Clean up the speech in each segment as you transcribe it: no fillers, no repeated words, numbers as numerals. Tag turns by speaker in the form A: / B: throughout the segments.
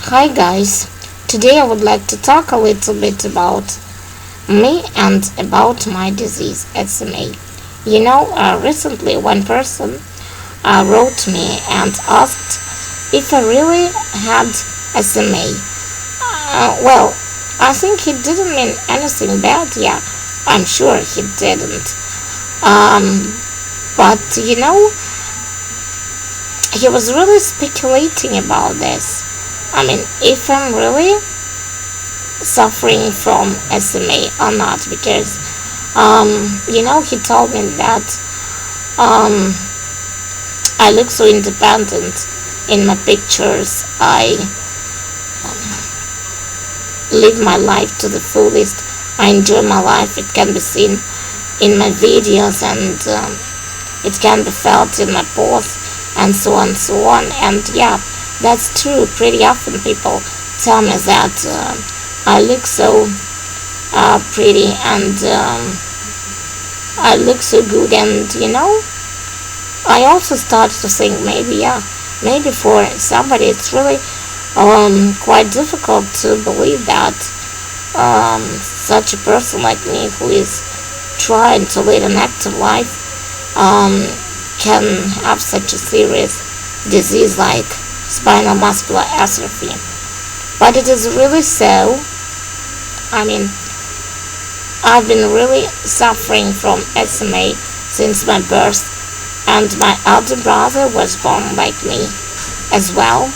A: Hi guys, today I would like to talk a little bit about me and about my disease SMA. Recently one person wrote me and asked if I really had SMA. Well, I think he didn't mean anything bad, yeah, I'm sure he didn't. Um, but he was really speculating about this. I mean, if I'm really suffering from SMA or not, because he told me that um, I look so independent in my pictures. I live my life to the fullest. I enjoy my life. It can be seen in my videos, and it can be felt in my posts, and so on and so on. And yeah, that's true. Pretty often people tell me that I look so pretty, and I look so good. And I also started to think maybe, yeah, maybe for somebody it's really quite difficult to believe that such a person like me, who is trying to lead an active life, can have such a serious disease like spinal muscular atrophy. But it is really so. I mean, I've been really suffering from SMA since my birth, and my elder brother was born like me as well,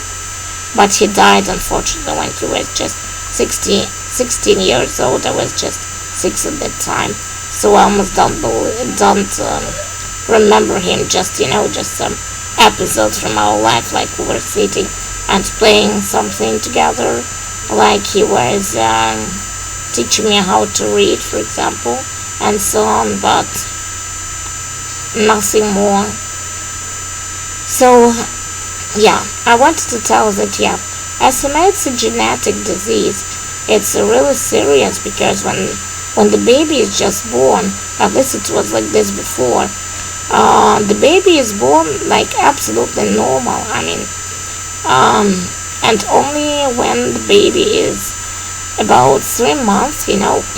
A: but he died unfortunately when he was just 16 years old. I was just 6 at that time, so I almost don't remember him. Just some episodes from our life, like we were sitting and playing something together, like he was teaching me how to read, for example, and so on, but nothing more. So yeah, I wanted to tell that, yeah, SMA is a genetic disease. It's really serious, because when the baby is just born, at least it was like this before, the baby is born like absolutely normal. I mean, and only when the baby is about 3 months,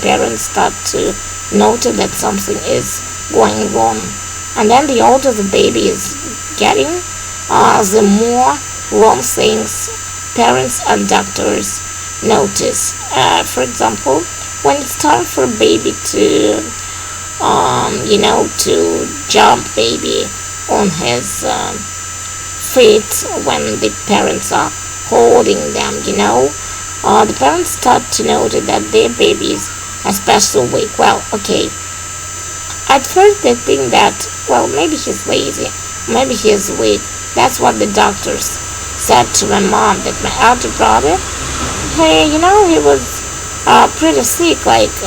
A: parents start to notice that something is going wrong. And then the older the baby is getting, the more wrong things parents and doctors notice. For example, when it's time for a baby to jump baby on his feet, when the parents are holding them, the parents start to notice that their baby is especially weak. Well, okay, at first they think that, well, maybe he's lazy, maybe he's weak. That's what the doctors said to my mom, that my elder brother, hey, he was pretty sick, like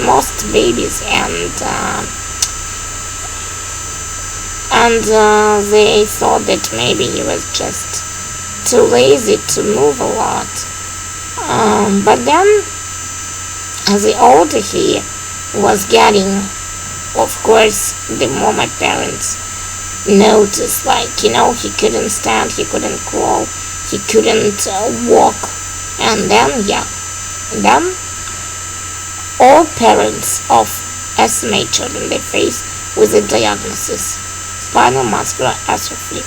A: most babies, and they thought that maybe he was just too lazy to move a lot. But then, as the older he was getting, of course, the more my parents noticed, like, he couldn't stand, he couldn't crawl, he couldn't walk. And then all parents of SMA children, they face with a diagnosis: spinal muscular atrophy.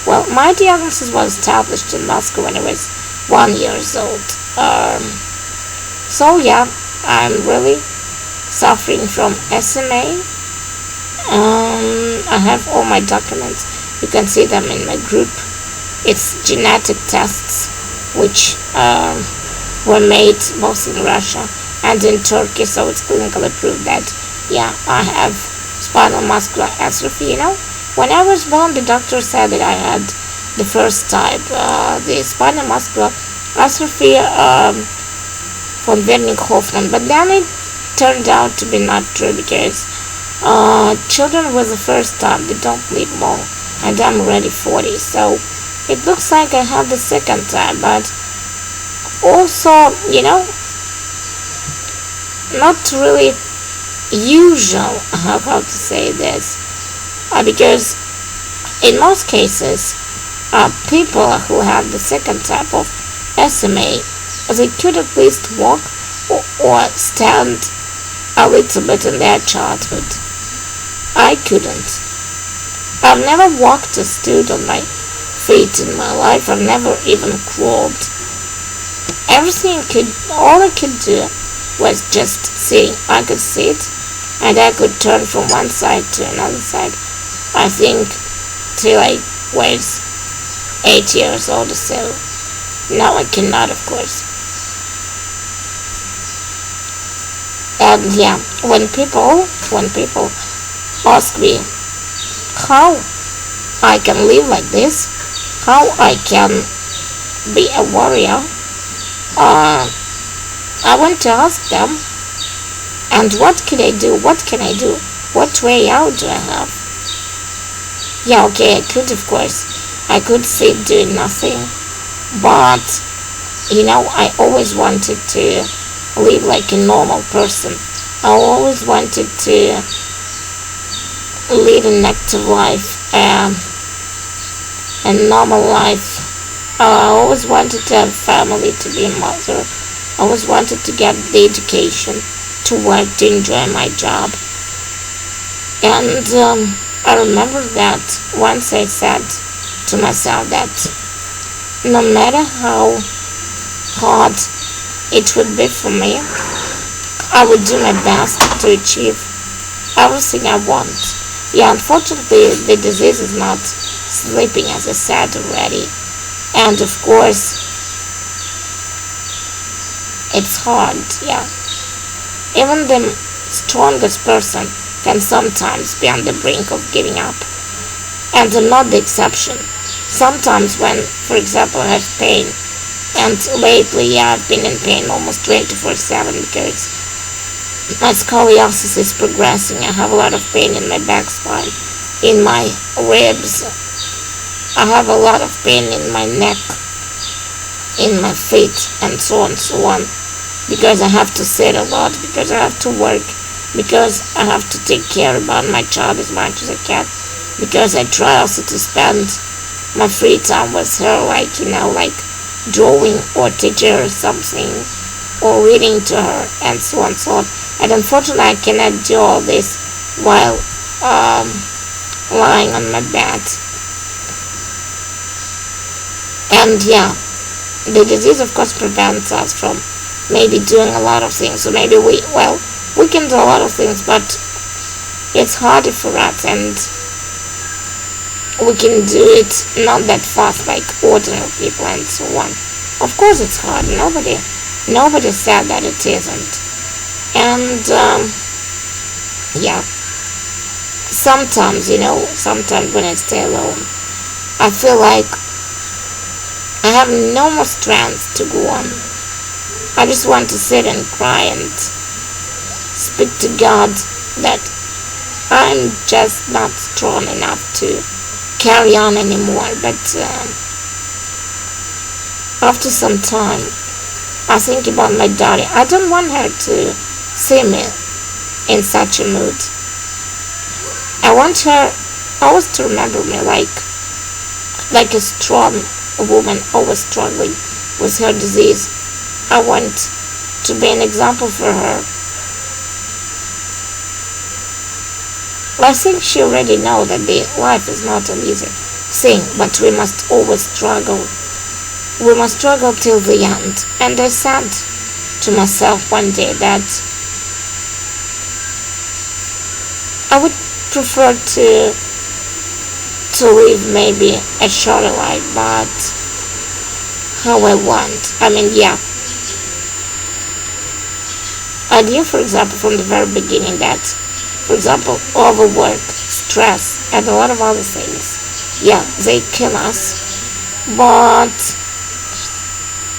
A: Well, my diagnosis was established in Moscow when I was 1 year old. So yeah, I'm really suffering from SMA. I have all my documents. You can see them in my group. It's genetic tests, which were made both in Russia and in Turkey, so it's clinically proved that, yeah, I have spinal muscular atrophy. When I was born, the doctor said that I had the first type, the spinal muscular atrophy von Wernicke-Hoffmann. But then it turned out to be not true, because children with the first type, they don't live long, and I'm already 40, so it looks like I have the second type. But also, not really usual, how to say this, because in most cases, people who have the second type of SMA, they could at least walk or stand a little bit in their childhood. I couldn't. I've never walked or stood on my feet in my life. I've never even crawled. All I could do was just sitting. I could sit and I could turn from one side to another side. I think till I was 8 years old or so. Now I cannot, of course. And yeah, when people ask me how I can live like this, how I can be a warrior, I want to ask them, and what can I do? What can I do? What way out do I have? Yeah, okay, I could sit doing nothing, but I always wanted to live like a normal person. I always wanted to lead an active life, a normal life. I always wanted to have a family, to be a mother. I always wanted to get the education, to work, to enjoy my job. And I remember that once I said to myself that no matter how hard it would be for me, I would do my best to achieve everything I want. Yeah, unfortunately, the disease is not sleeping, as I said already. And of course, it's hard, yeah. Even the strongest person can sometimes be on the brink of giving up. And I'm not the exception. Sometimes when, for example, I have pain, and lately I've been in pain almost 24/7 because my scoliosis is progressing. I have a lot of pain in my back spine, in my ribs. I have a lot of pain in my neck, in my feet, and so on, because I have to sit a lot, because I have to work, because I have to take care about my child as much as I can, because I try also to spend my free time with her, like drawing or teaching her something or reading to her and so on. And unfortunately, I cannot do all this while lying on my bed. And yeah, the disease of course prevents us from maybe doing a lot of things. So maybe we can do a lot of things, but it's harder for us, and we can do it not that fast like ordinary people and so on. Of course it's hard. Nobody said that it isn't. And yeah, sometimes when I stay alone, I feel like I have no more strength to go on. I just want to sit and cry and speak to God that I'm just not strong enough to carry on anymore. But after some time, I think about my daughter. I don't want her to see me in such a mood. I want her always to remember me like a strong woman, always struggling with her disease. I want to be an example for her. I think she already knows that the life is not an easy thing, but we must always struggle. We must struggle till the end. And I said to myself one day that I would prefer to live maybe a shorter life, but how I want. I mean, yeah. I knew, for example, from the very beginning that, for example, overwork, stress, and a lot of other things, yeah, they kill us. But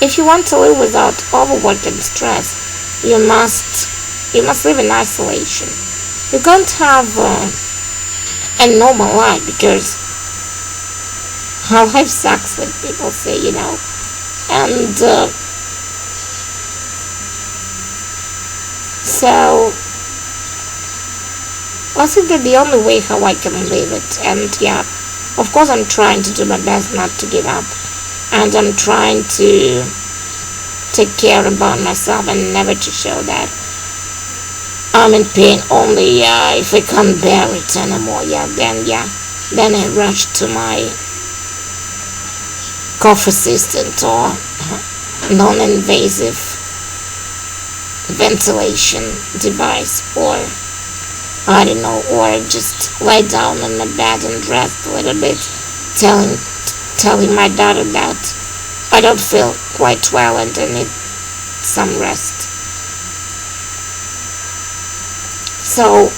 A: if you want to live without overwork and stress, you must live in isolation. You can't have a normal life, because our life sucks, like people say, and so I think that the only way how I can live it, and yeah, of course I'm trying to do my best not to give up, and I'm trying to take care about myself and never to show that I'm in pain. Only if I can't bear it anymore, then I rush to my cough assistant or non-invasive ventilation device, or I don't know, or just lie down on my bed and rest a little bit, telling my daughter that I don't feel quite well and I need some rest. So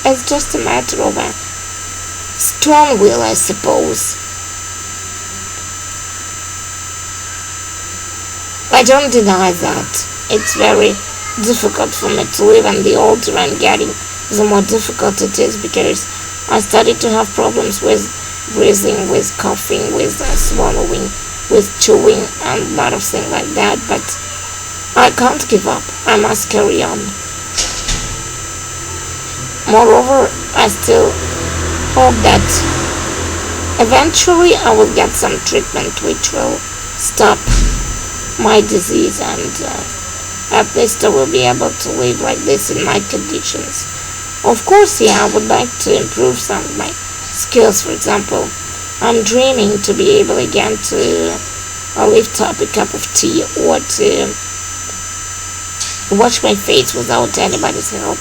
A: it's just a matter of a strong will, I suppose. I don't deny that it's very difficult for me to live, and the older I'm getting, the more difficult it is, because I started to have problems with breathing, with coughing, with swallowing, with chewing, and a lot of things like that. But I can't give up. I must carry on. Moreover, I still hope that eventually I will get some treatment which will stop my disease, and at least I will be able to live like this in my conditions. Of course, I would like to improve some of my skills. For example, I'm dreaming to be able again to lift up a cup of tea, or to wash my face without anybody's help,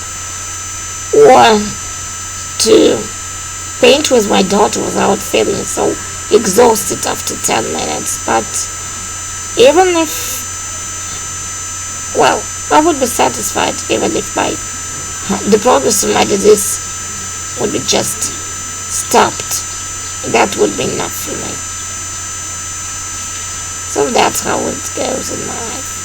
A: or to paint with my daughter without feeling so exhausted after 10 minutes. But even if, I would be satisfied even if the progress of my disease would be just stopped. That would be enough for me. So that's how it goes in my life.